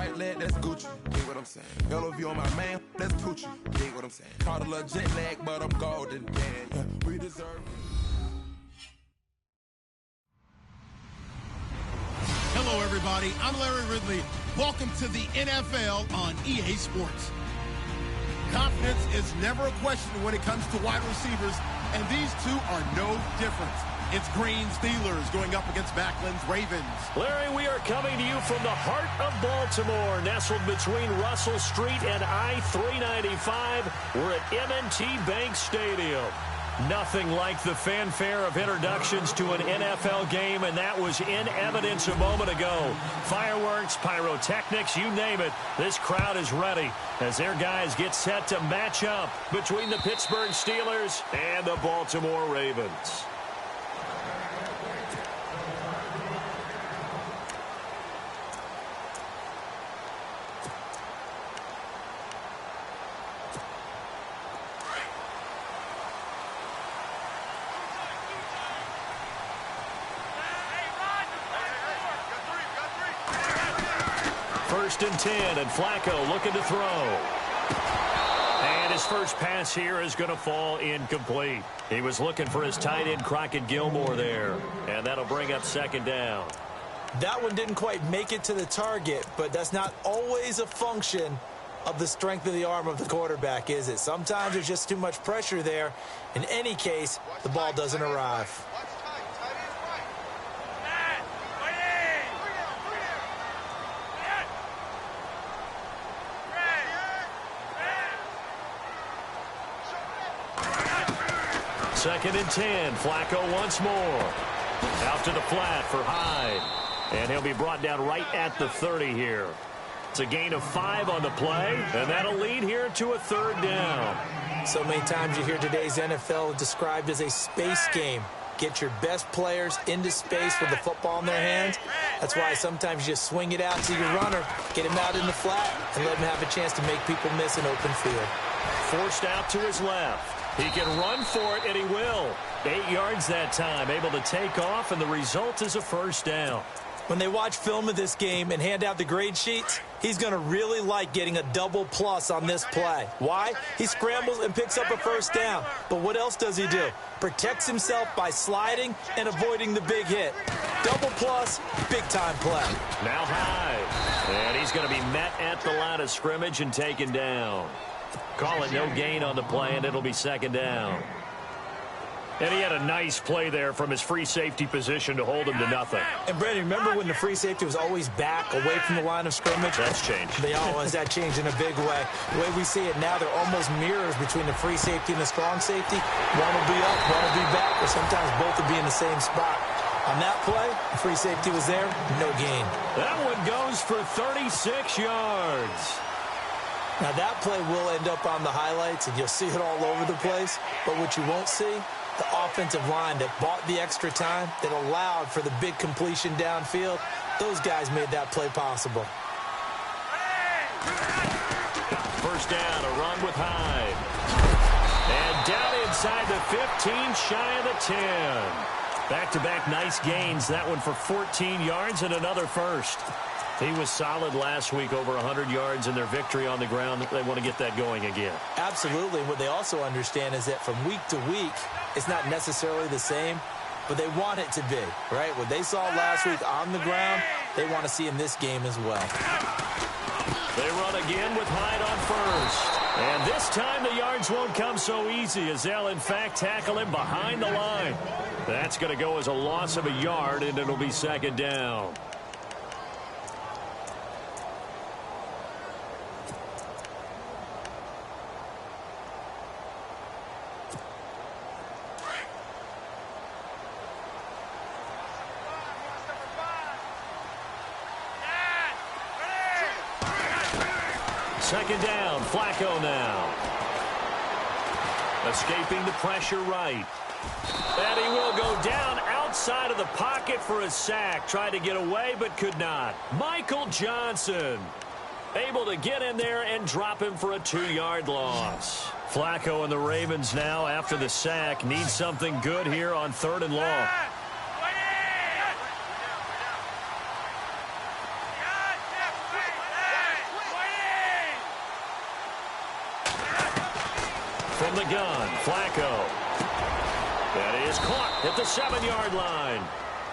right leg, that's Gucci. Dig what I'm saying? Yellow view on my man, that's Gucci. Dig what I'm saying? Caught a little jet lag, but I'm golden. Yeah, we deserve it. Hello, everybody. I'm Larry Ridley. Welcome to the NFL on EA Sports. Confidence is never a question when it comes to wide receivers, and these two are no different. It's Green Steelers going up against Backland's Ravens. Larry, we are coming to you from the heart of Baltimore, nestled between Russell Street and I-395. We're at M&T Bank Stadium. Nothing like the fanfare of introductions to an NFL game, and that was in evidence a moment ago. Fireworks, pyrotechnics, you name it. This crowd is ready as their guys get set to match up between the Pittsburgh Steelers and the Baltimore Ravens. First and 10, and Flacco looking to throw. And his first pass here is going to fall incomplete. He was looking for his tight end, Crockett Gilmore, there. And that'll bring up second down. That one didn't quite make it to the target, but that's not always a function of the strength of the arm of the quarterback, is it? Sometimes there's just too much pressure there. In any case, the ball doesn't arrive. Second and 10. Flacco once more. Out to the flat for Hyde. And he'll be brought down right at the 30 here. It's a gain of 5 on the play, and that'll lead here to a third down. So many times you hear today's NFL described as a space game. Get your best players into space with the football in their hands. That's why sometimes you just swing it out to your runner, get him out in the flat, and let him have a chance to make people miss an open field. Forced out to his left. He can run for it, and he will. 8 yards that time, able to take off, and the result is a first down. When they watch film of this game and hand out the grade sheets, he's going to really like getting a double plus on this play. Why? He scrambles and picks up a first down. But what else does he do? Protects himself by sliding and avoiding the big hit. Double plus, big-time play. Now Hyde. And he's going to be met at the line of scrimmage and taken down. Call it no gain on the play, and it'll be second down. And he had a nice play there from his free safety position to hold him to nothing. And, Brandon, remember when the free safety was always back, away from the line of scrimmage? That's changed. They always that changed in a big way. The way we see it now, they're almost mirrors between the free safety and the strong safety. One will be up, one will be back, or sometimes both will be in the same spot. On that play, the free safety was there, no gain. That one goes for 36 yards. Now, that play will end up on the highlights, and you'll see it all over the place. But what you won't see, the offensive line that bought the extra time, that allowed for the big completion downfield, those guys made that play possible. First down, a run with Hyde. And down inside the 15, shy of the 10. Back-to-back nice gains. That one for 14 yards and another first. He was solid last week, over 100 yards in their victory on the ground. They want to get that going again. Absolutely. What they also understand is that from week to week, it's not necessarily the same, but they want it to be, right? What they saw last week on the ground, they want to see in this game as well. They run again with Hyde on first. And this time the yards won't come so easy as they'll, in fact, tackle him behind the line. That's going to go as a loss of a yard, and it'll be second down. Second down, Flacco now. Escaping the pressure right. And he will go down outside of the pocket for a sack. Tried to get away, but could not. Michael Johnson able to get in there and drop him for a 2-yard loss. Flacco and the Ravens now, after the sack, need something good here on 3rd and long. from the gun. Flacco. That is caught at the 7-yard line.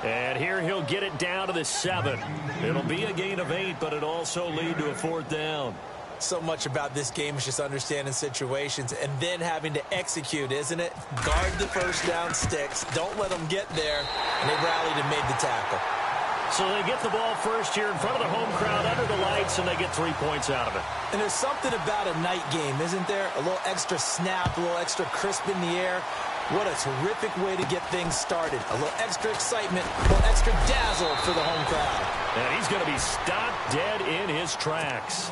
And here he'll get it down to the 7. It'll be a gain of 8, but it also lead to a 4th down. So much about this game is just understanding situations and then having to execute, isn't it? Guard the first down sticks. Don't let them get there. And they rallied and made the tackle. So they get the ball first here in front of the home crowd under the lights, and they get 3 points out of it. And there's something about a night game, isn't there? A little extra snap, a little extra crisp in the air. What a terrific way to get things started. A little extra excitement, a little extra dazzle for the home crowd. And he's going to be stopped dead in his tracks.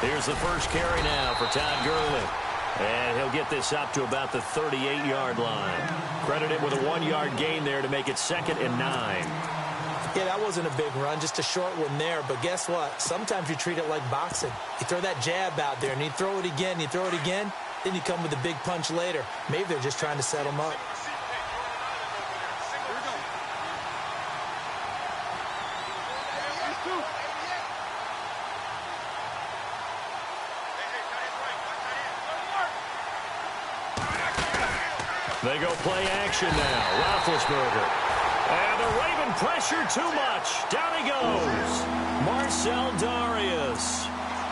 Here's the first carry now for Todd Gurley. And he'll get this up to about the 38-yard line. Credit him with a 1-yard gain there to make it 2nd and 9. Yeah, that wasn't a big run, just a short one there. But guess what? Sometimes you treat it like boxing. You throw that jab out there, and you throw it again, you throw it again, then you come with a big punch later. Maybe they're just trying to set them up. They go play action now. Roethlisberger. And the Raven pressure too much. Down he goes. Marcel Darius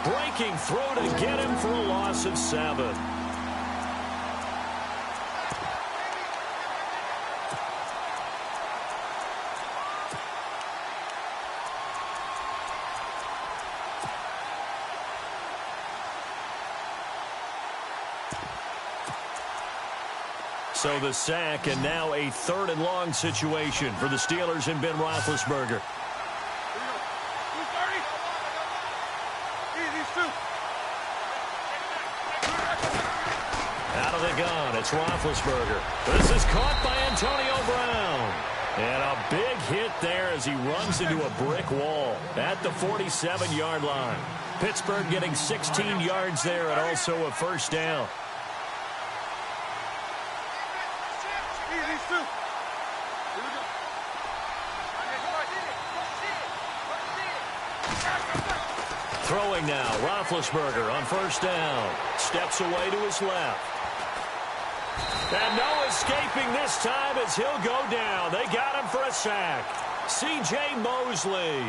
breaking through to get him for a loss of 7. So the sack, and now a 3rd and long situation for the Steelers and Ben Roethlisberger. Out of the gun, it's Roethlisberger. This is caught by Antonio Brown. And a big hit there as he runs into a brick wall at the 47-yard line. Pittsburgh getting 16 yards there and also a 1st down. Throwing now, Roethlisberger on 1st down. Steps away to his left. And no escaping this time as he'll go down. They got him for a sack. C.J. Mosley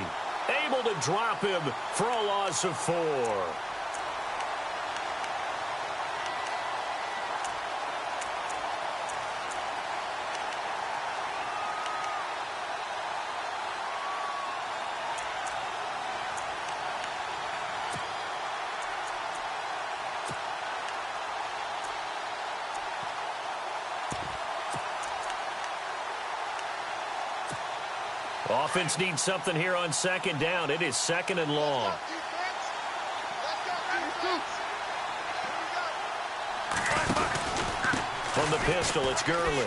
able to drop him for a loss of 4. Offense needs something here on 2nd down. It is 2nd and long. From the pistol, it's Gurley.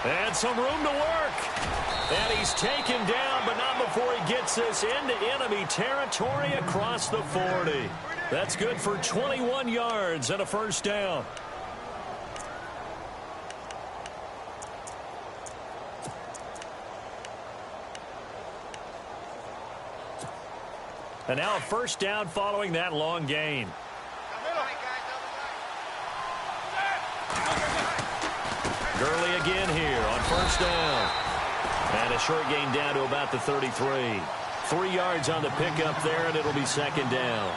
And some room to work. And he's taken down, but not before he gets this into enemy territory across the 40. That's good for 21 yards and a 1st down. And now a 1st down following that long gain. Gurley again here on 1st down. And a short gain down to about the 33. 3 yards on the pickup there, and it'll be 2nd down.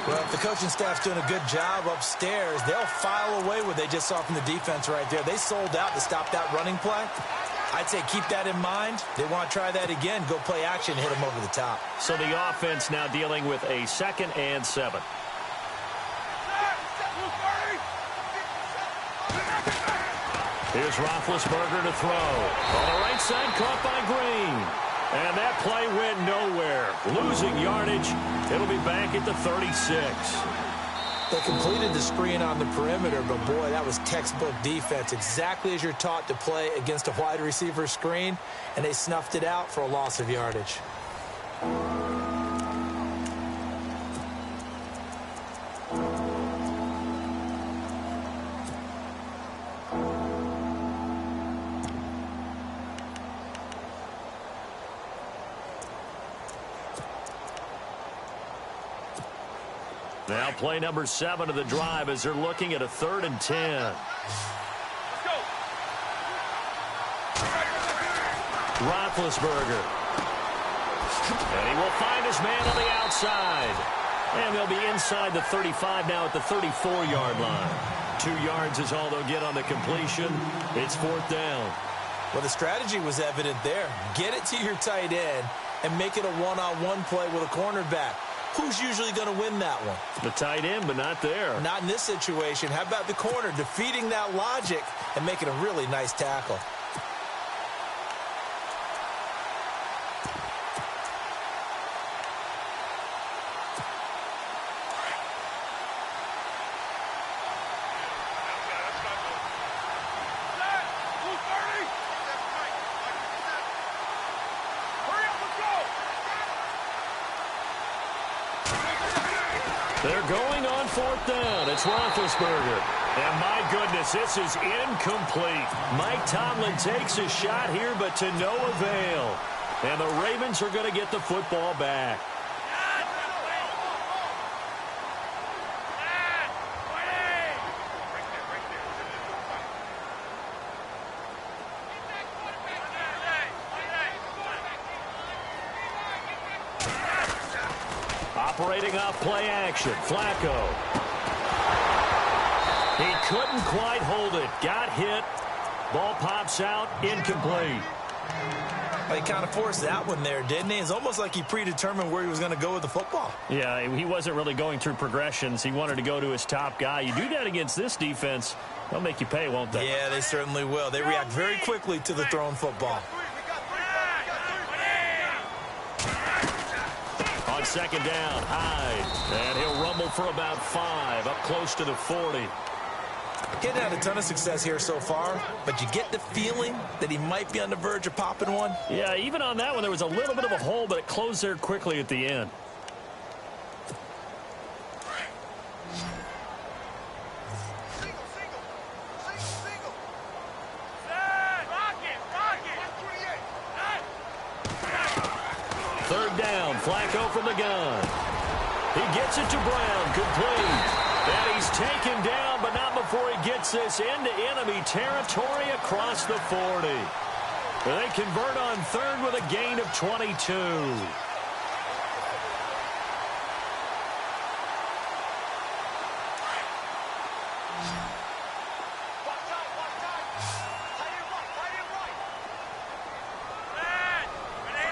Well, if the coaching staff's doing a good job upstairs, they'll file away what they just saw from the defense right there. They sold out to stop that running play. I'd say keep that in mind. They want to try that again. Go play action, hit them over the top. So the offense now dealing with a 2nd and 7. Here's Roethlisberger to throw. On the right side, caught by Green. And that play went nowhere. Losing yardage. It'll be back at the 36. They completed the screen on the perimeter, but boy, that was textbook defense. Exactly as you're taught to play against a wide receiver screen, and they snuffed it out for a loss of yardage. Now play number 7 of the drive as they're looking at a 3rd and 10. Roethlisberger. And he will find his man on the outside. And they'll be inside the 35 now at the 34-yard line. 2 yards is all they'll get on the completion. It's 4th down. Well, the strategy was evident there. Get it to your tight end and make it a one-on-one play with a cornerback. Who's usually going to win that one? The tight end, but not there. Not in this situation. How about the corner defeating that logic and making a really nice tackle? They're going on 4th down. It's Roethlisberger. And my goodness, this is incomplete. Mike Tomlin takes a shot here, but to no avail. And the Ravens are going to get the football back. Operating off play action, Flacco. He couldn't quite hold it. Got hit. Ball pops out, incomplete. Well, he kind of forced that one there, didn't he? It's almost like he predetermined where he was going to go with the football. Yeah, he wasn't really going through progressions. He wanted to go to his top guy. You do that against this defense, they'll make you pay, won't they? Yeah, they certainly will. They react very quickly to the thrown football. On 2nd down, Hyde. And he'll rumble for about 5, up close to the 40. Getting had a ton of success here so far, but you get the feeling that he might be on the verge of popping one. Yeah, even on that one, there was a little bit of a hole, but it closed there quickly at the end. Third down, Flacco from the gun. He gets it to Brown, complete. And he's taken down, but not before he gets this into enemy territory across the 40. They convert on 3rd with a gain of 22.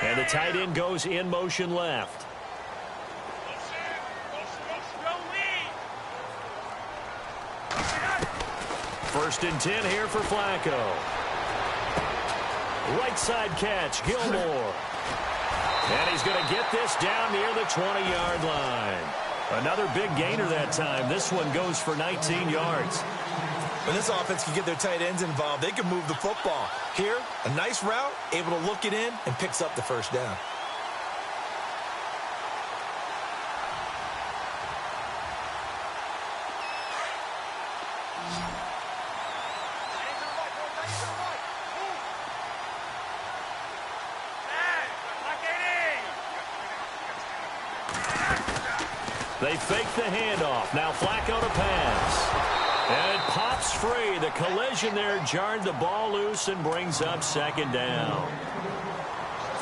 And the tight end goes in motion left. First and 10 here for Flacco. Right side catch, Gilmore. And he's going to get this down near the 20-yard line. Another big gainer that time. This one goes for 19 yards. When this offense can get their tight ends involved, they can move the football. Here, a nice route, able to look it in, and picks up the first down. They fake the handoff. Now Flacco to pass. And it pops free. The collision there jarred the ball loose and brings up 2nd down.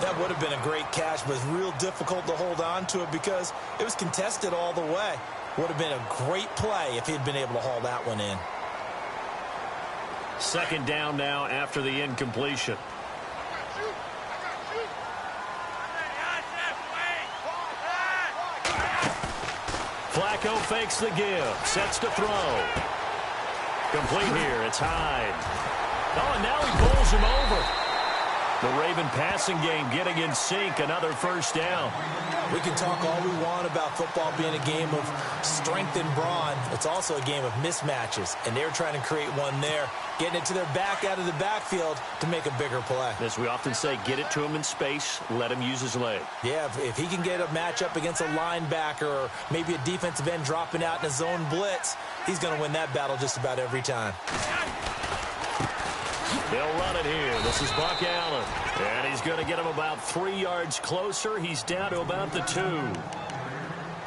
That would have been a great catch, but it's real difficult to hold on to it because it was contested all the way. Would have been a great play if he'd been able to haul that one in. 2nd down now after the incompletion. Flacco fakes the give, sets to throw. Complete here, it's Hyde. Oh, and now he bowls him over. The Raven passing game getting in sync, another first down. We can talk all we want about football being a game of strength and brawn. It's also a game of mismatches, and they're trying to create one there, getting it to their back out of the backfield to make a bigger play. As we often say, get it to him in space, let him use his leg. Yeah, if he can get a matchup against a linebacker or maybe a defensive end dropping out in a zone blitz, he's going to win that battle just about every time. They'll run it here. This is Buck Allen. And he's going to get him about 3 yards closer. He's down to about the 2.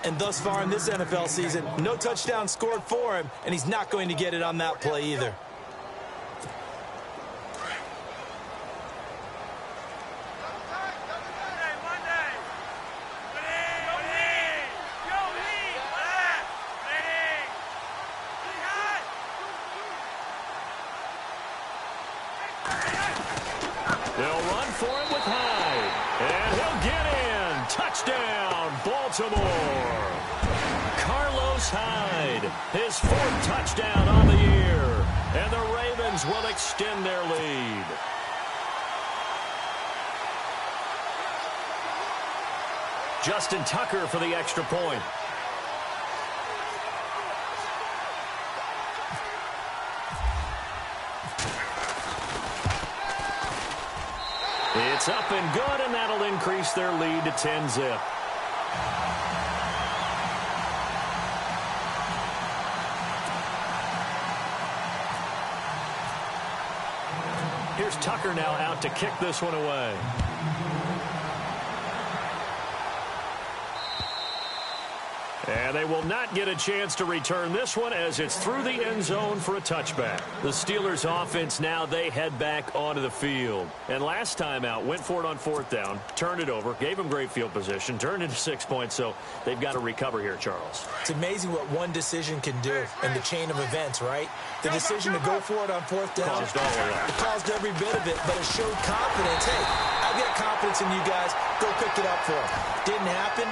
And thus far in this NFL season, no touchdown scored for him, and he's not going to get it on that play either. They'll run for it with Hyde. And he'll get in. Touchdown, Baltimore. Carlos Hyde, his 4th touchdown on the year. And the Ravens will extend their lead. Justin Tucker for the extra point. It's up and good, and that'll increase their lead to 10-zip. Here's Tucker now out to kick this one away. And they will not get a chance to return this one as it's through the end zone for a touchback. The Steelers offense now, they head back onto the field. And last time out, went for it on 4th down, turned it over, gave them great field position, turned into 6 points, so they've got to recover here, Charles. It's amazing what one decision can do in the chain of events, right? The decision to go for it on 4th down, Caused all of that. it caused every bit of it, but it showed confidence. Hey, I've got confidence in you guys. Go pick it up for them. Didn't happen.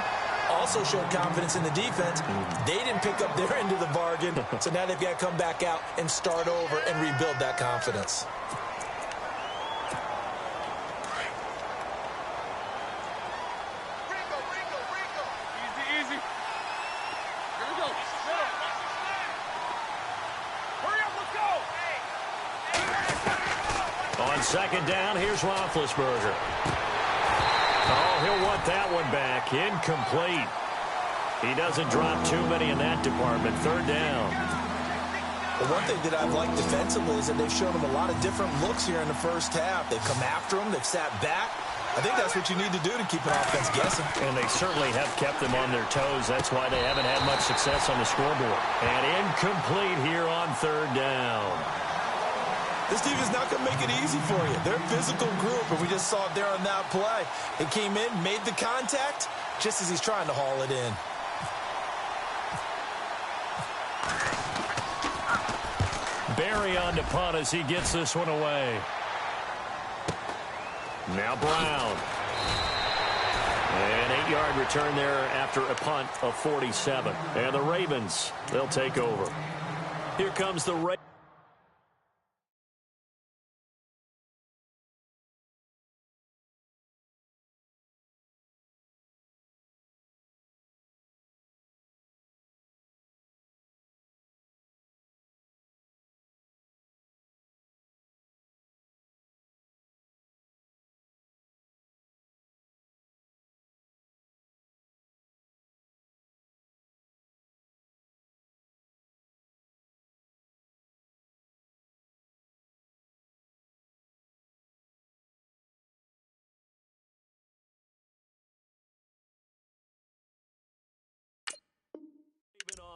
Also showed confidence in the defense. They didn't pick up their end of the bargain, so now they've got to come back out and start over and rebuild that confidence. Easy. Here we go. Hurry up, let's go. On 2nd down, here's Roethlisberger. Oh, he'll want that one back. Incomplete. He doesn't drop too many in that department. 3rd down. Well, one thing that I've liked defensively is that they've shown him a lot of different looks here in the first half. They've come after him. They've sat back. I think that's what you need to do to keep an offense guessing. And they certainly have kept them on their toes. That's why they haven't had much success on the scoreboard. And incomplete here on 3rd down. This team is not going to make it easy for you. They're a physical group, and we just saw it there on that play. They came in, made the contact, just as he's trying to haul it in. Barry on to punt as he gets this one away. Now Brown. An 8-yard return there after a punt of 47. And the Ravens, they'll take over. Here comes the Ravens.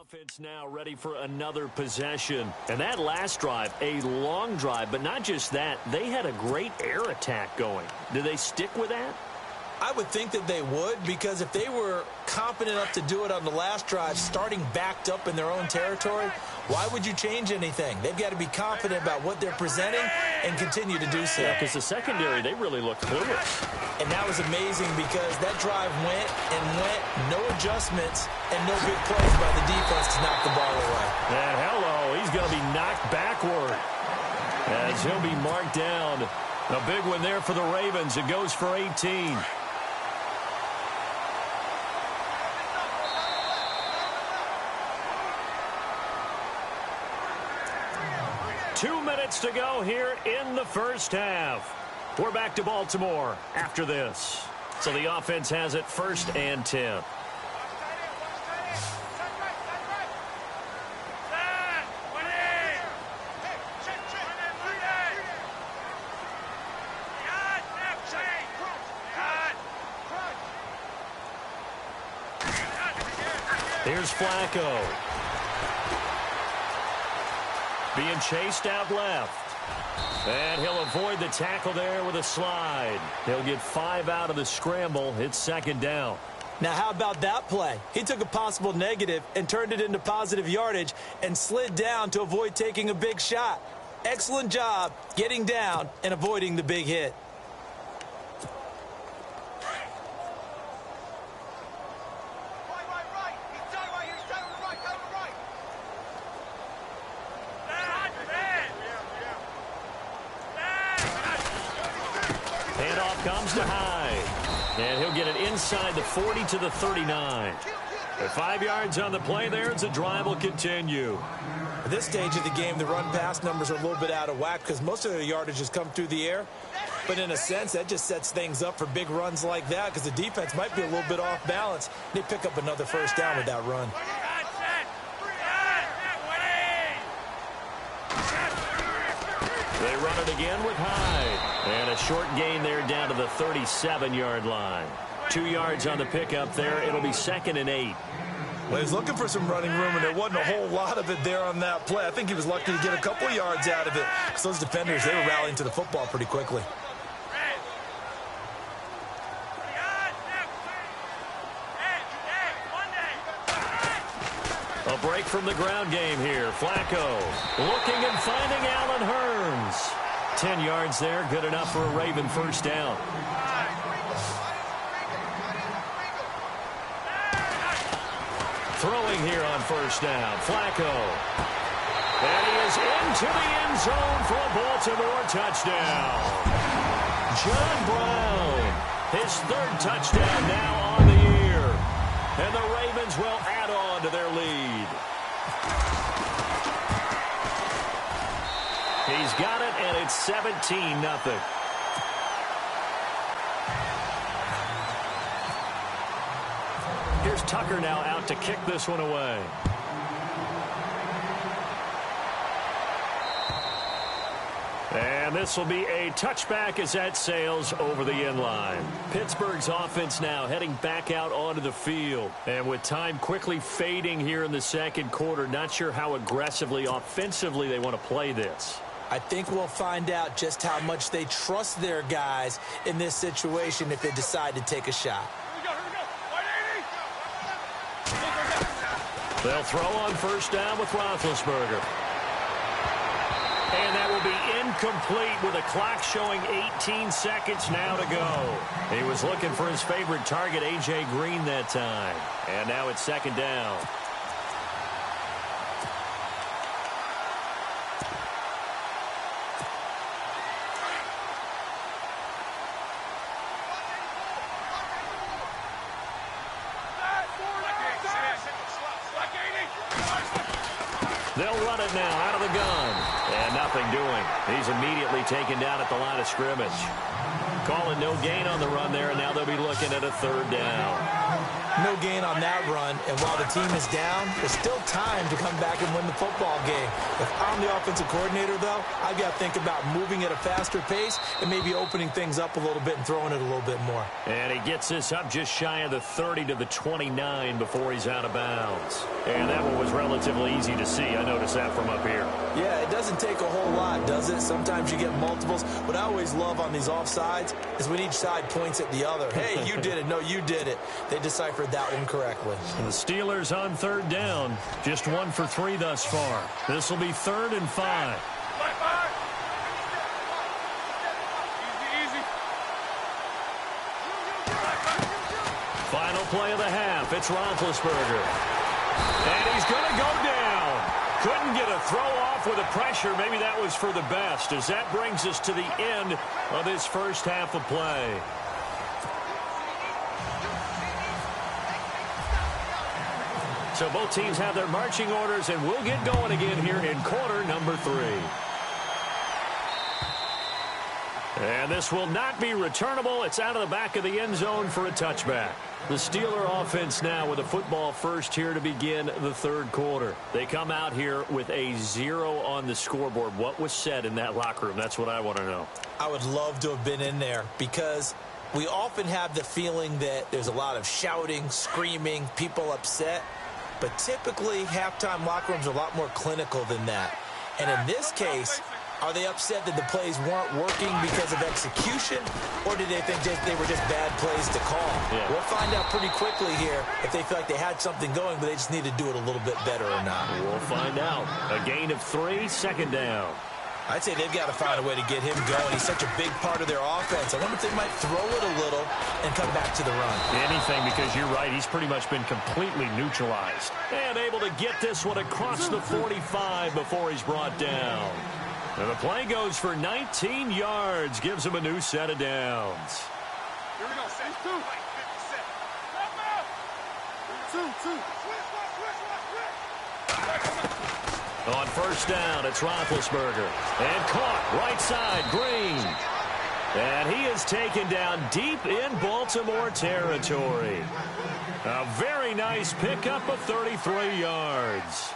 Offense now ready for another possession. And that last drive, a long drive, but not just that, they had a great air attack going. Do they stick with that? I would think that they would, because if they were competent enough to do it on the last drive, starting backed up in their own territory, why would you change anything? They've got to be confident about what they're presenting and continue to do so. Yeah, because the secondary, they really looked clueless. And that was amazing because that drive went and went, no adjustments, and no big plays by the defense to knock the ball away. And hello, he's going to be knocked backward. as he'll be marked down. A big one there for the Ravens. It goes for 18. Two minutes to go here in the first half. We're back to Baltimore after this. So the offense has it 1st and 10. Here's Flacco. Being chased out left. And he'll avoid the tackle there with a slide. He'll get 5 out of the scramble. It's 2nd down. Now, how about that play? He took a possible negative and turned it into positive yardage and slid down to avoid taking a big shot. Excellent job getting down and avoiding the big hit. Comes to Hyde. And he'll get it inside the 40 to the 39. At 5 yards on the play there, the drive will continue. At this stage of the game, the run-pass numbers are a little bit out of whack because most of their yardage has come through the air. But in a sense, that just sets things up for big runs like that because the defense might be a little bit off balance. They pick up another 1st down with that run. They run it again with Hyde. And a short gain there down to the 37-yard line. 2 yards on the pickup there. It'll be 2nd and 8. Well, he's looking for some running room, and there wasn't a whole lot of it there on that play. I think he was lucky to get a couple yards out of it because those defenders, they were rallying to the football pretty quickly. A break from the ground game here. Flacco looking and finding Allen Hurns. 10 yards there, good enough for a Raven 1st down. Throwing here on 1st down, Flacco. And he is into the end zone for a Baltimore touchdown. John Brown, his 3rd touchdown now on the year. And the Ravens will add on to their lead. He's got it, and it's 17-0. Here's Tucker now out to kick this one away. And this will be a touchback as that sails over the end line. Pittsburgh's offense now heading back out onto the field. And with time quickly fading here in the 2nd quarter, not sure how aggressively, offensively they want to play this. I think we'll find out just how much they trust their guys in this situation if they decide to take a shot. They'll throw on 1st down with Roethlisberger. And that will be incomplete with a clock showing 18 seconds now to go. He was looking for his favorite target, A.J. Green, that time. And now it's 2nd down. They'll run it now out of the gun. And nothing doing. He's immediately taken down at the line of scrimmage. Calling no gain on the run there, and now they'll be looking at a 3rd down. No gain on that run, and while the team is down, there's still time to come back and win the football game. If I'm the offensive coordinator, though, I've got to think about moving at a faster pace and maybe opening things up a little bit and throwing it a little bit more. And he gets this up just shy of the 30 to the 29 before he's out of bounds. And that one was relatively easy to see. I noticed that from up here. Yeah, it doesn't take a whole lot, does it? Sometimes you get multiples. What I always love on these offsides is when each side points at the other. Hey, you did it. No, you did it. They deciphered that one correctly. The Steelers on 3rd down. Just 1 for 3 thus far. This will be 3rd and 5. Final play of the half. It's Roethlisberger. And he's going to go down. Couldn't get a throw off with the pressure. Maybe that was for the best, as that brings us to the end of this first half of play. So both teams have their marching orders, and we'll get going again here in quarter number 3. And this will not be returnable. It's out of the back of the end zone for a touchback. The Steeler offense now with a football first here to begin the third quarter. They come out here with a 0 on the scoreboard. What was said in that locker room? That's what I want to know. I would love to have been in there because we often have the feeling that there's a lot of shouting, screaming, people upset. But typically, halftime locker rooms are a lot more clinical than that. And in this case, are they upset that the plays weren't working because of execution, or did they think they were just bad plays to call? Yeah. We'll find out pretty quickly here if they feel like they had something going, but they just need to do it a little bit better or not. We'll find out. A gain of 3, second down. I'd say they've got to find a way to get him going. He's such a big part of their offense. I wonder if they might throw it a little and come back to the run. Anything, because you're right. He's pretty much been completely neutralized. And able to get this one across the 45 before he's brought down. And the play goes for 19 yards. Gives him a new set of downs. Here we go. Set 2. Two. On first down, it's Roethlisberger. And caught right side, Green. And he is taken down deep in Baltimore territory. A very nice pickup of 33 yards.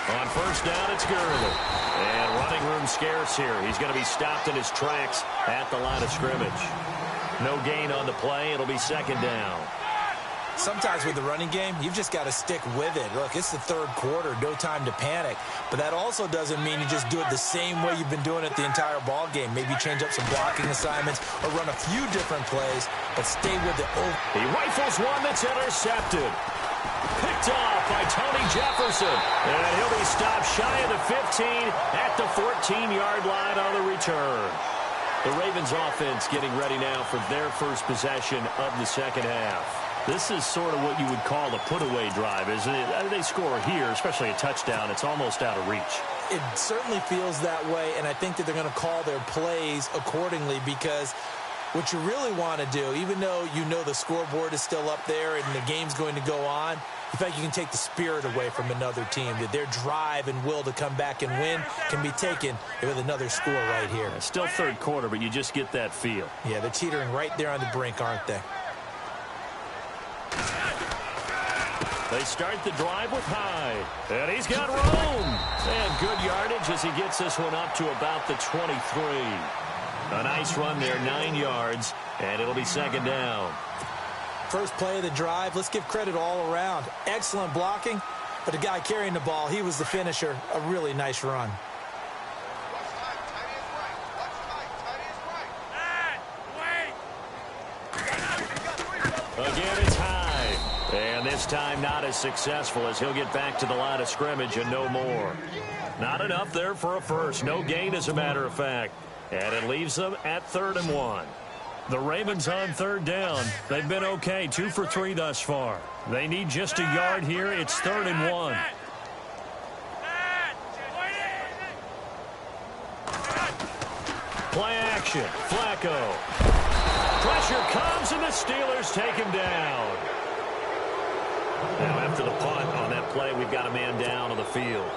On first down, it's Gurley. And running room scarce here. He's going to be stopped in his tracks at the line of scrimmage. No gain on the play. It'll be second down. Sometimes with the running game, you've just got to stick with it. Look, it's the third quarter, no time to panic. But that also doesn't mean you just do it the same way you've been doing it the entire ball game. Maybe change up some blocking assignments or run a few different plays, but stay with it. He rifles one that's intercepted. Picked off by Tony Jefferson. And he'll be stopped shy of the 15 at the 14-yard line on the return. The Ravens offense getting ready now for their first possession of the second half. This is sort of what you would call a put-away drive, isn't it? They score here, especially a touchdown. It's almost out of reach. It certainly feels that way, and I think that they're going to call their plays accordingly because what you really want to do, even though you know the scoreboard is still up there and the game's going to go on, you think you can take the spirit away from another team, that their drive and will to come back and win can be taken with another score right here. It's still third quarter, but you just get that feel. Yeah, they're teetering right there on the brink, aren't they? They start the drive with Hyde. And he's got room. And good yardage as he gets this one up to about the 23. A nice run there, 9 yards, and it'll be second down. First play of the drive, let's give credit all around. Excellent blocking, but the guy carrying the ball, he was the finisher. A really nice run. Again, it's Hyde. And this time not as successful as he'll get back to the line of scrimmage and no more. Not enough there for a first. No gain, as a matter of fact. And it leaves them at 3rd and 1. The Ravens on third down. They've been okay, 2 for 3 thus far. They need just a yard here. It's 3rd and 1. Play action. Flacco. Pressure comes, and the Steelers take him down. Now, after the punt on that play, we've got a man down on the field.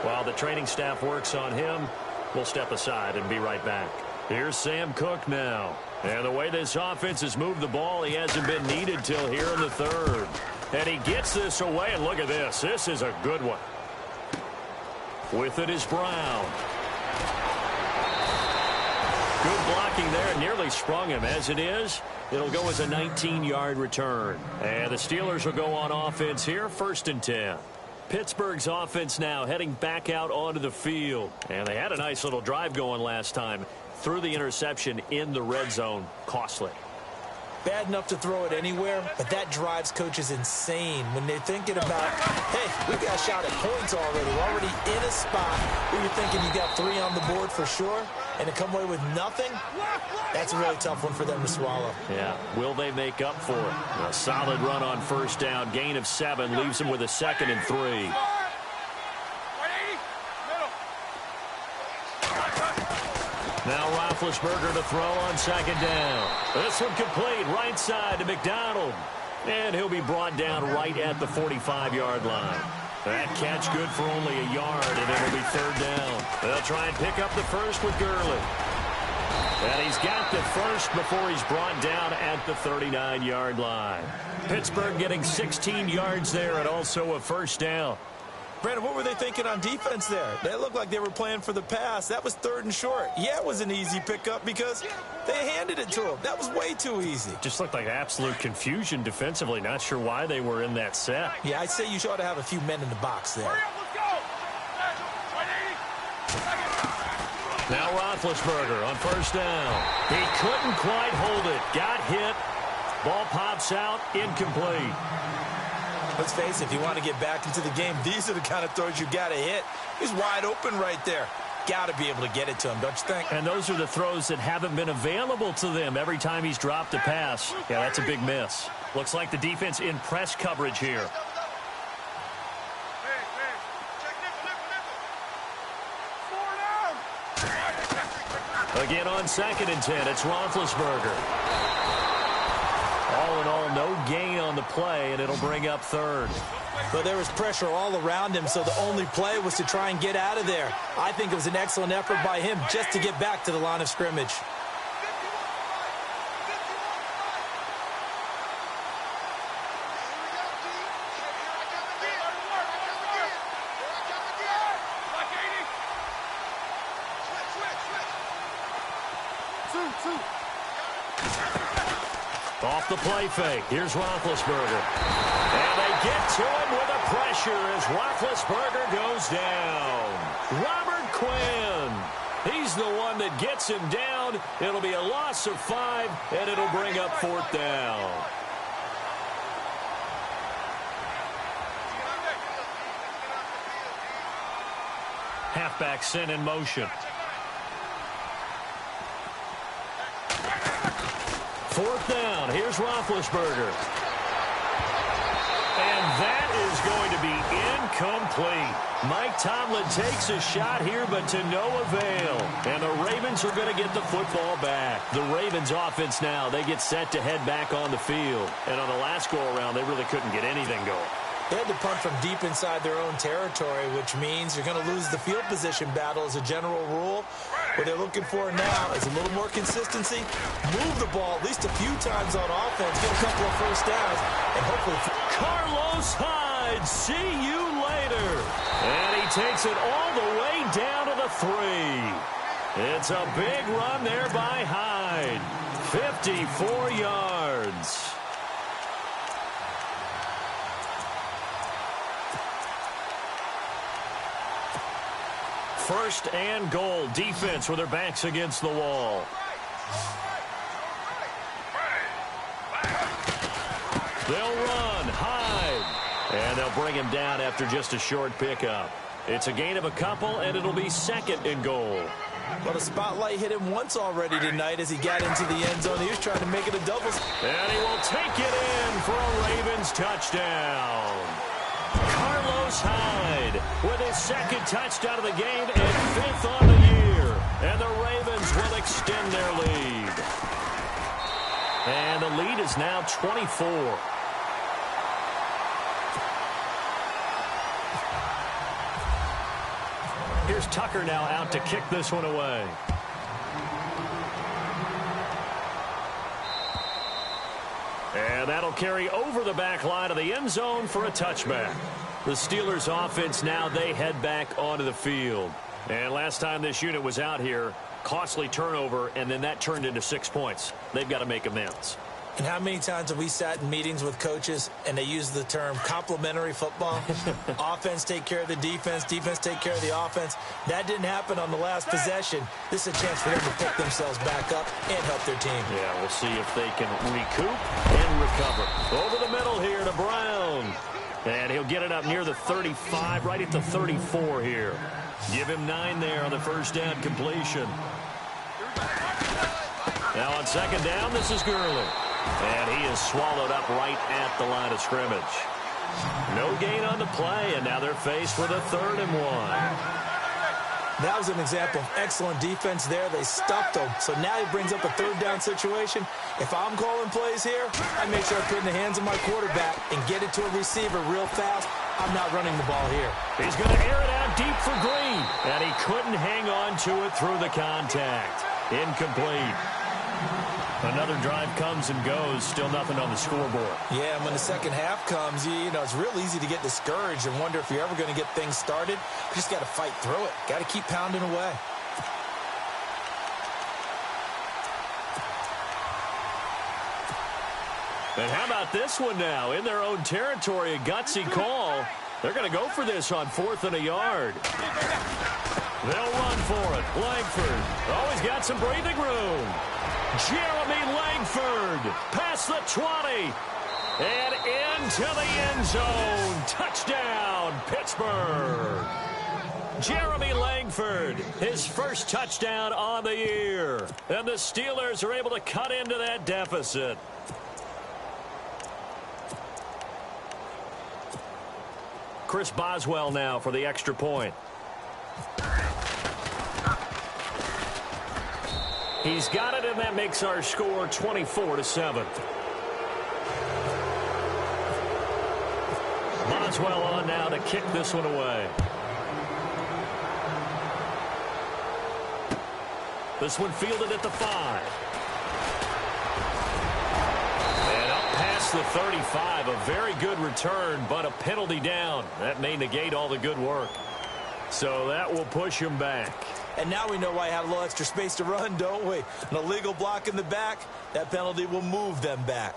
While the training staff works on him, we'll step aside and be right back. Here's Sam Cook now. And the way this offense has moved the ball, he hasn't been needed till here in the third. And he gets this away, and look at this. This is a good one. With it is Brown. Good blocking there, nearly sprung him. As it is, it'll go as a 19-yard return. And the Steelers will go on offense here, 1st and 10. Pittsburgh's offense now heading back out onto the field. And they had a nice little drive going last time. Threw the interception in the red zone. Costly. Bad enough to throw it anywhere, but that drives coaches insane when they're thinking about, hey, we got a shot at points already. We're already in a spot where you're thinking you got 3 on the board for sure. and to come away with nothing, that's a really tough one for them to swallow. Yeah, will they make up for it? A solid run on first down, gain of 7, leaves them with a 2nd and 3. Now Roethlisberger to throw on 2nd down. This one complete, right side to McDonald. And he'll be brought down right at the 45-yard line. That catch good for only a yard, and it'll be 3rd down. They'll try and pick up the first with Gurley. And he's got the first before he's brought down at the 39-yard line. Pittsburgh getting 16 yards there and also a 1st down. Brandon, what were they thinking on defense there? They looked like they were playing for the pass. That was 3rd and short. Yeah, it was an easy pickup because they handed it to him. That was way too easy. Just looked like absolute confusion defensively. Not sure why they were in that set. Yeah, I'd say you ought to have a few men in the box there. Now Roethlisberger on 1st down. He couldn't quite hold it. Got hit. Ball pops out. Incomplete. Let's face it, if you want to get back into the game, these are the kind of throws you got to hit. He's wide open right there. Got to be able to get it to him, don't you think? And those are the throws that haven't been available to them every time he's dropped a pass. Yeah, that's a big miss. Looks like the defense in press coverage here. Again on 2nd and 10, it's Roethlisberger. All in all, no gain on the play, and it'll bring up 3rd. But there was pressure all around him, so the only play was to try and get out of there. I think it was an excellent effort by him just to get back to the line of scrimmage. Off the play fake. Here's Roethlisberger. And they get to him with a pressure as Roethlisberger goes down. Robert Quinn. He's the one that gets him down. It'll be a loss of 5, and it'll bring up 4th down. Halfback sent in motion. 4th down. Here's Roethlisberger. And that is going to be incomplete. Mike Tomlin takes a shot here, but to no avail. And the Ravens are going to get the football back. The Ravens offense now, they get set to head back on the field. And on the last go-around, they really couldn't get anything going. They had to punt from deep inside their own territory, which means you're going to lose the field position battle as a general rule. What they're looking for now is a little more consistency, move the ball at least a few times on offense, get a couple of 1st downs, and hopefully... Carlos Hyde, see you later. And he takes it all the way down to the 3. It's a big run there by Hyde. 54 yards. First and goal. Defense with their backs against the wall. They'll run. Hyde. And they'll bring him down after just a short pickup. It's a gain of a couple, and it'll be 2nd and goal. Well, the spotlight hit him once already tonight as he got into the end zone. He was trying to make it a double. And he will take it in for a Ravens touchdown. Carlos Hyde with his 2nd touchdown of the game and 5th on the year. And the Ravens will extend their lead. And the lead is now 24. Here's Tucker now out to kick this one away. And that'll carry over the back line of the end zone for a touchback. The Steelers offense now, they head back onto the field. And last time this unit was out here, costly turnover, and then that turned into 6 points. They've got to make amends. And how many times have we sat in meetings with coaches and they use the term complementary football? Offense take care of the defense, defense take care of the offense. That didn't happen on the last possession. This is a chance for them to pick themselves back up and help their team. Yeah, we'll see if they can recoup and recover. Over the middle here to Brown. And he'll get it up near the 35, right at the 34 here. Give him 9 there on the first down completion. Now on second down, this is Gurley. And he is swallowed up right at the line of scrimmage. No gain on the play, and now they're faced with a 3rd and 1. That was an example of excellent defense there. They stuffed him. So now he brings up a 3rd down situation. If I'm calling plays here, I make sure I put it in the hands of my quarterback and get it to a receiver real fast. I'm not running the ball here. He's going to air it out deep for Green. And he couldn't hang on to it through the contact. Incomplete. Another drive comes and goes. Still nothing on the scoreboard. Yeah, and when the second half comes, you know, it's real easy to get discouraged and wonder if you're ever going to get things started. You just got to fight through it. Got to keep pounding away. And how about this one now? In their own territory, a gutsy call. They're going to go for this on 4th and a yard. They'll run for it. Langford. Oh, he's got some breathing room. Jeremy Langford past the 20 and into the end zone. Touchdown, Pittsburgh. Jeremy Langford, his first touchdown on the year. And the Steelers are able to cut into that deficit. Chris Boswell now for the extra point. He's got it, and that makes our score 24-7. Boswell on now to kick this one away. This one fielded at the 5. And up past the 35, a very good return, but a penalty down. That may negate all the good work. So that will push him back. And now we know why I have a little extra space to run, don't we? An illegal block in the back, that penalty will move them back.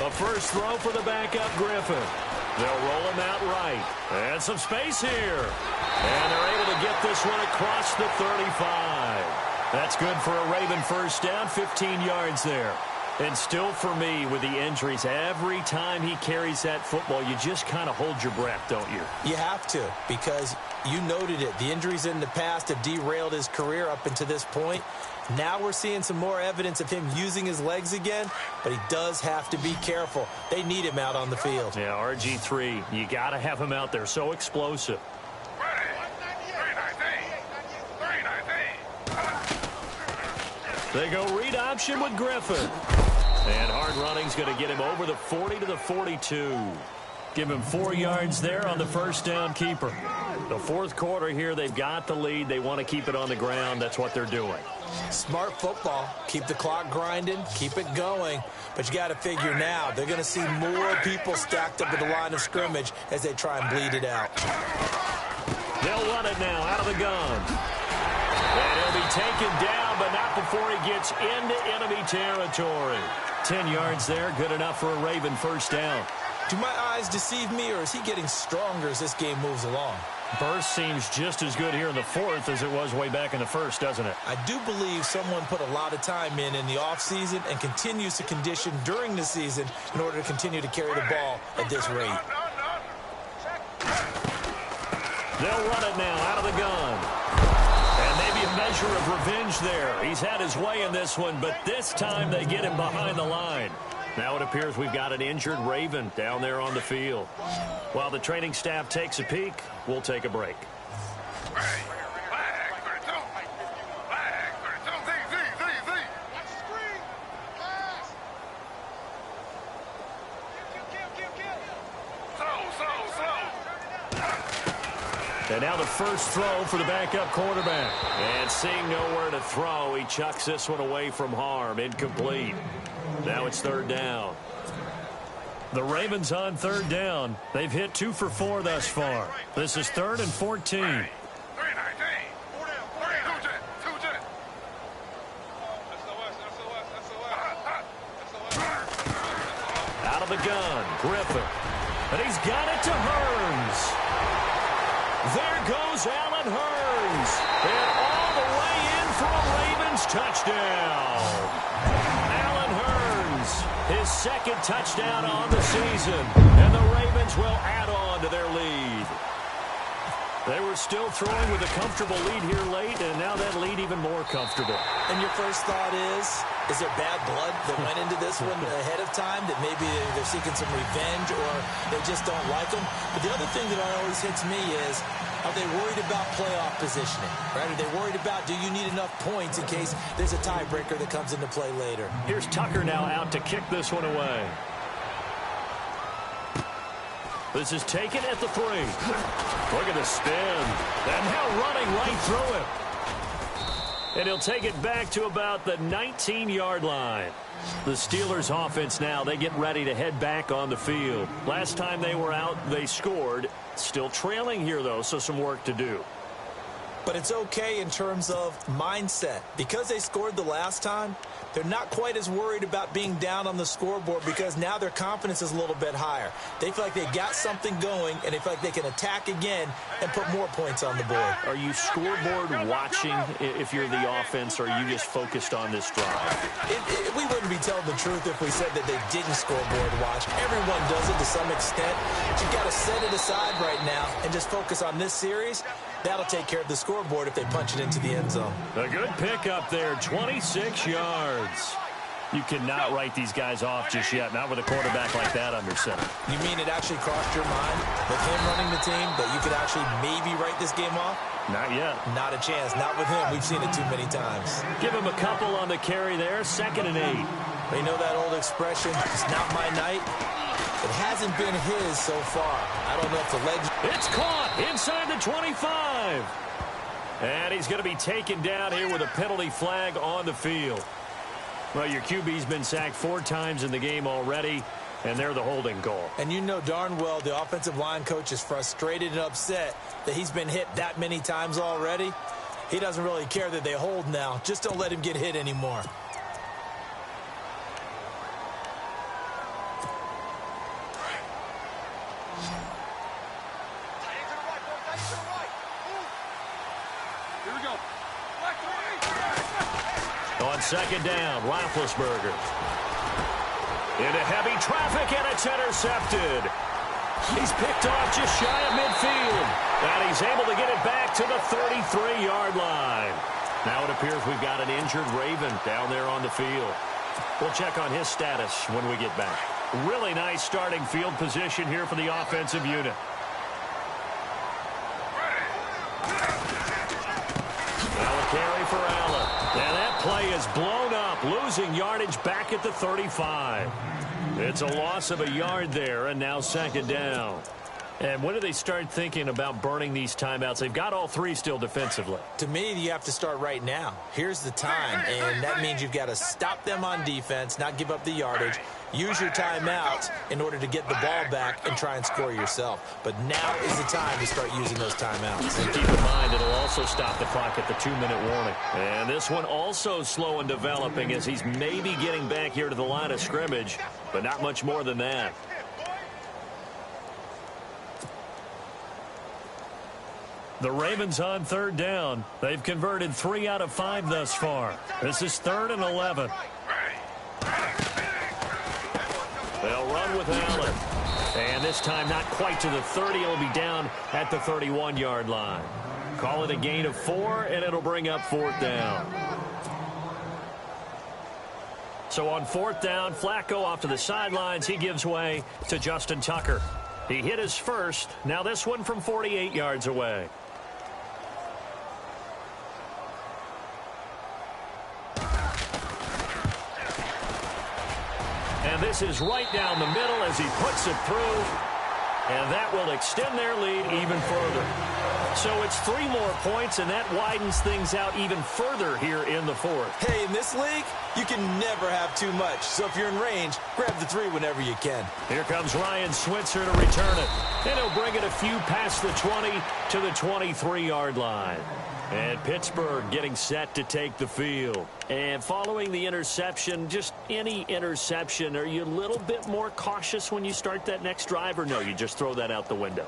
A first throw for the backup Griffin. They'll roll him out right. And some space here. And they're able to get this one across the 35. That's good for a Raven first down, 15 yards there. And still for me, with the injuries, every time he carries that football, you just kind of hold your breath, don't you? You have to, because you noted it. The injuries in the past have derailed his career up until this point. Now we're seeing some more evidence of him using his legs again, but he does have to be careful. They need him out on the field. Yeah, RG3, you got to have him out there, so explosive. They go read option with Griffin. And hard running's going to get him over the 40 to the 42. Give him 4 yards there on the first down keeper. The fourth quarter here, they've got the lead. They want to keep it on the ground. That's what they're doing. Smart football. Keep the clock grinding. Keep it going. But you got to figure now, they're going to see more people stacked up at the line of scrimmage as they try and bleed it out. They'll run it now out of the gun. And he'll be taken down, but not before he gets into enemy territory. 10 yards there, good enough for a Raven first down. Do my eyes deceive me, or is he getting stronger as this game moves along? Burst seems just as good here in the fourth as it was way back in the first, doesn't it? I do believe someone put a lot of time in the offseason and continues to condition during the season in order to continue to carry the ball at this rate. They'll run it now out of the gun. And maybe a measure of revenge there. He's had his way in this one, but this time they get him behind the line. Now it appears we've got an injured Raven down there on the field. While the training staff takes a peek, we'll take a break. And now the first throw for the backup quarterback. And seeing nowhere to throw, he chucks this one away from harm. Incomplete. Now it's third down. The Ravens on third down. They've hit 2 for 4 thus far. This is 3rd and 14. Out of the gun, Griffin. And he's got it to Hearns. There goes Allen Hearns. And all the way in for a Ravens touchdown. Allen Hearns His second touchdown on the season. And the Ravens will add on to their lead. They were still throwing with a comfortable lead here late, and now that lead even more comfortable. And your first thought is there bad blood that went into this one ahead of time, that maybe they're seeking some revenge or they just don't like them? But the other thing that always hits me is, are they worried about playoff positioning? Right? Are they worried about, do you need enough points in case there's a tiebreaker that comes into play later? Here's Tucker now out to kick this one away. This is taken at the 3. Look at the spin. And now running right through him. And he'll take it back to about the 19-yard line. The Steelers' offense now, they get ready to head back on the field. Last time they were out, they scored. Still trailing here, though, so some work to do. But it's okay in terms of mindset. Because they scored the last time, they're not quite as worried about being down on the scoreboard because now their confidence is a little bit higher. They feel like they got something going, and they feel like they can attack again and put more points on the board. Are you scoreboard watching if you're the offense, or are you just focused on this drive? We wouldn't be telling the truth if we said that they didn't scoreboard watch. Everyone does it to some extent. But you've got to set it aside right now and just focus on this series. That'll take care of the scoreboard if they punch it into the end zone. A good pickup there, 26 yards. You cannot write these guys off just yet, not with a quarterback like that under center. You mean it actually crossed your mind with him running the team that you could actually maybe write this game off? Not yet. Not a chance. Not with him. We've seen it too many times. Give him a couple on the carry there, 2nd and 8. You know that old expression, it's not my night? It hasn't been his so far. I don't know if the legs... It's caught inside the 25. And he's going to be taken down here with a penalty flag on the field. Well, your QB's been sacked 4 times in the game already, and they're the holding call. And you know darn well the offensive line coach is frustrated and upset that he's been hit that many times already. He doesn't really care that they hold now. Just don't let him get hit anymore. On 2nd down, Roethlisberger. Into heavy traffic, and it's intercepted. He's picked off just shy of midfield. And he's able to get it back to the 33-yard line. Now it appears we've got an injured Raven down there on the field. We'll check on his status when we get back. Really nice starting field position here for the offensive unit. Now a carry for Allen. And that play is blown up, losing yardage back at the 35. It's a loss of a yard there, and now 2nd down. And when do they start thinking about burning these timeouts? They've got all 3 still defensively. To me, you have to start right now. Here's the time, and that means you've got to stop them on defense, not give up the yardage, use your timeouts in order to get the ball back and try and score yourself. But now is the time to start using those timeouts. And keep in mind, it'll also stop the clock at the 2-minute warning. And this one also slow in developing as he's maybe getting back here to the line of scrimmage, but not much more than that. The Ravens on 3rd down. They've converted 3 out of 5 thus far. This is 3rd and 11. They'll run with Allen. And this time not quite to the 30. It'll be down at the 31-yard line. Call it a gain of 4, and it'll bring up 4th down. So on 4th down, Flacco off to the sidelines. He gives way to Justin Tucker. He hit his first. Now this one from 48 yards away. And this is right down the middle as he puts it through. And that will extend their lead even further. So it's 3 more points, and that widens things out even further here in the 4th. Hey, in this league, you can never have too much. So if you're in range, grab the 3 whenever you can. Here comes Ryan Switzer to return it. And he'll bring it a few past the 20 to the 23-yard line. And Pittsburgh getting set to take the field. And following the interception, just any interception, are you a little bit more cautious when you start that next drive, or no, you just throw that out the window?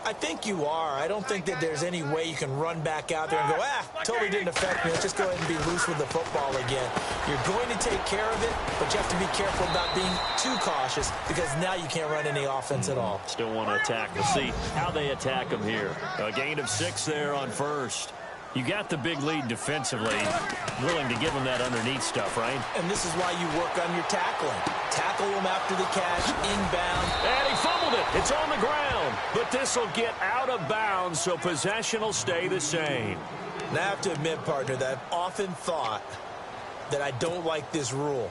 I think you are. I don't think that there's any way you can run back out there and go, totally didn't affect me. Let's just go ahead and be loose with the football again. You're going to take care of it, but you have to be careful about being too cautious because now you can't run any offense at all. Still want to attack. We'll see how they attack them here. A gain of 6 there on first. You got the big lead defensively, willing to give them that underneath stuff, right? And this is why you work on your tackling. Tackle them after the catch, inbound. And he fumbled it. It's on the ground. But this will get out of bounds, so possession will stay the same. And I have to admit, partner, that I've often thought that I don't like this rule,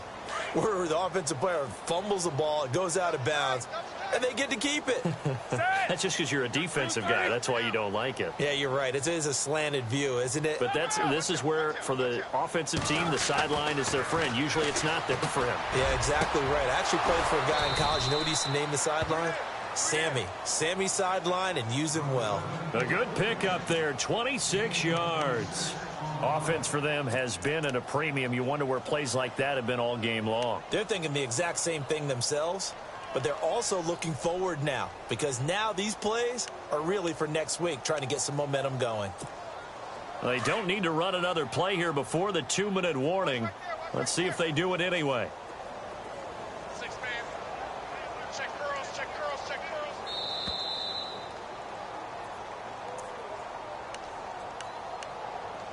where the offensive player fumbles the ball, it goes out of bounds, and they get to keep it. That's just because you're a defensive guy. That's why you don't like it. Yeah, you're right. It is a slanted view, isn't it? But this is where, for the offensive team, the sideline is their friend. Usually it's not there for him. Yeah, exactly right. I actually played for a guy in college. You know what he used to name the sideline? Sammy. Sammy sideline, and use him well. A good pick up there, 26 yards. Offense for them has been at a premium. You wonder where plays like that have been all game long. They're thinking the exact same thing themselves, but they're also looking forward now because now these plays are really for next week, trying to get some momentum going. They don't need to run another play here before the 2-minute warning. Let's see if they do it anyway.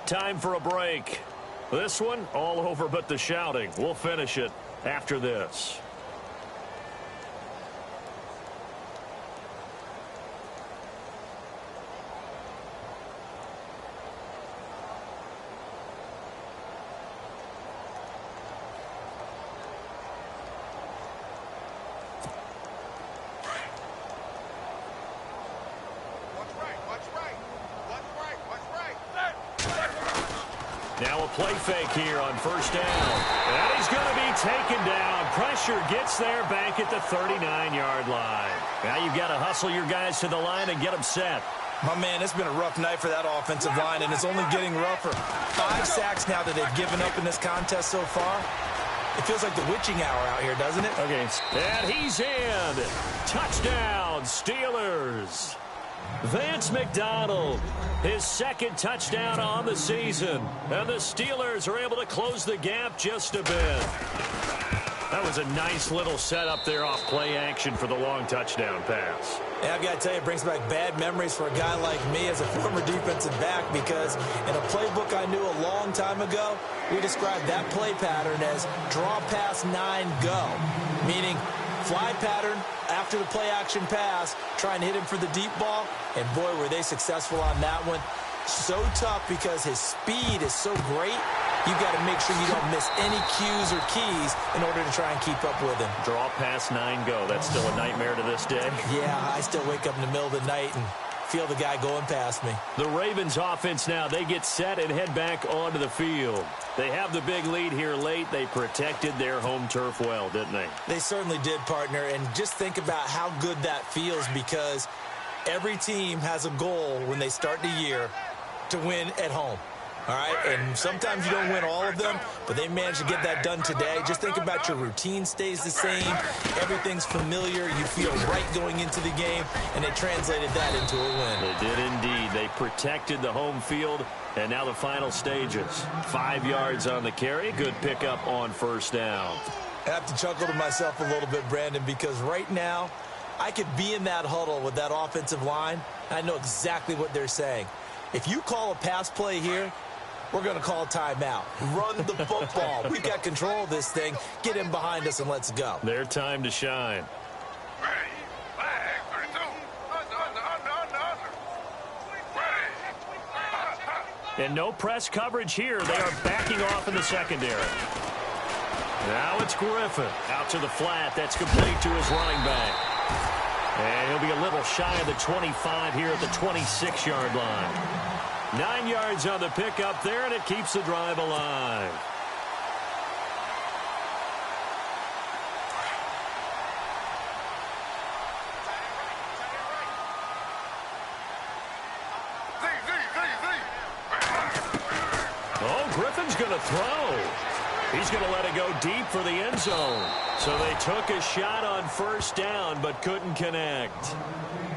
Time for a break. This one, all over but the shouting. We'll finish it after this. Now a play fake here on first down. And he's going to be taken down. Pressure gets there back at the 39-yard line. Now you've got to hustle your guys to the line and get them set. My man, it's been a rough night for that offensive line, and it's only getting rougher. 5 sacks now that they've given up in this contest so far. It feels like the witching hour out here, doesn't it? Okay. And he's in. Touchdown, Steelers. Vance McDonald, his second touchdown on the season. And the Steelers are able to close the gap just a bit. That was a nice little setup there off play action for the long touchdown pass. Yeah, I've got to tell you, it brings back bad memories for a guy like me as a former defensive back because in a playbook I knew a long time ago, we described that play pattern as draw pass 9 go, meaning fly pattern after the play action pass, trying to hit him for the deep ball, and boy, were they successful on that one. So tough because his speed is so great, you've got to make sure you don't miss any cues or keys in order to try and keep up with him. Draw pass 9 go. That's still a nightmare to this day. Yeah, I still wake up in the middle of the night and feel the guy going past me. The Ravens offense now, they get set and head back onto the field. They have the big lead here late. They protected their home turf well, didn't they? They certainly did, partner. And just think about how good that feels because every team has a goal when they start the year to win at home. All right, and sometimes you don't win all of them, but they managed to get that done today. Just think about your routine stays the same. Everything's familiar. You feel right going into the game, and they translated that into a win. They did indeed. They protected the home field, and now the final stages. 5 yards on the carry. Good pickup on first down. I have to chuckle to myself a little bit, Brandon, because right now I could be in that huddle with that offensive line, and I know exactly what they're saying. If you call a pass play here, we're going to call a timeout. Run the football. We've got control of this thing. Get him behind us and let's go. Their time to shine. And no press coverage here. They are backing off in the secondary. Now it's Griffin. Out to the flat. That's complete to his running back. And he'll be a little shy of the 25 here at the 26-yard line. 9 yards on the pickup there, and it keeps the drive alive. Oh, Griffin's going to throw. He's going to let it go deep for the end zone. So they took a shot on first down but couldn't connect.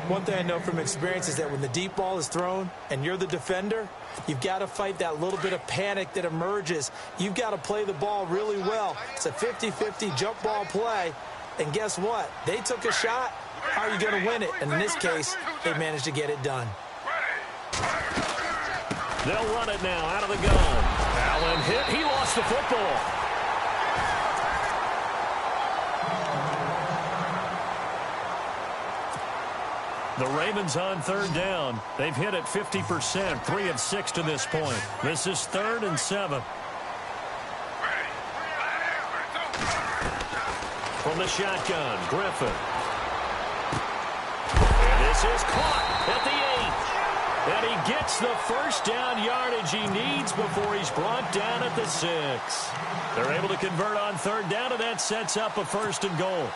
One thing I know from experience is that when the deep ball is thrown and you're the defender, you've got to fight that little bit of panic that emerges. You've got to play the ball really well. It's a 50-50 jump ball play. And guess what? They took a shot. How are you going to win it? And in this case, they managed to get it done. They'll run it now out of the gun. Allen hit. He lost the football. The Ravens on third down. They've hit it 50%, 3 of 6 to this point. This is 3rd and 7. From the shotgun, Griffin. And this is caught at the 8. And he gets the first down yardage he needs before he's brought down at the 6. They're able to convert on third down, and that sets up a 1st and goal.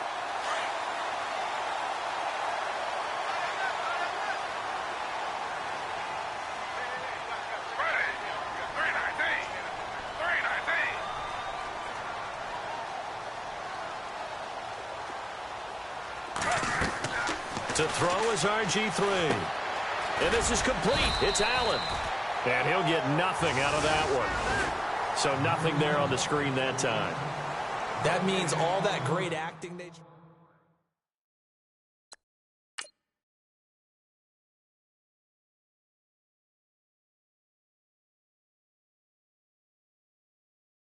To throw is RG3. And this is complete. It's Allen. And he'll get nothing out of that one. So nothing there on the screen that time. That means all that great acting they...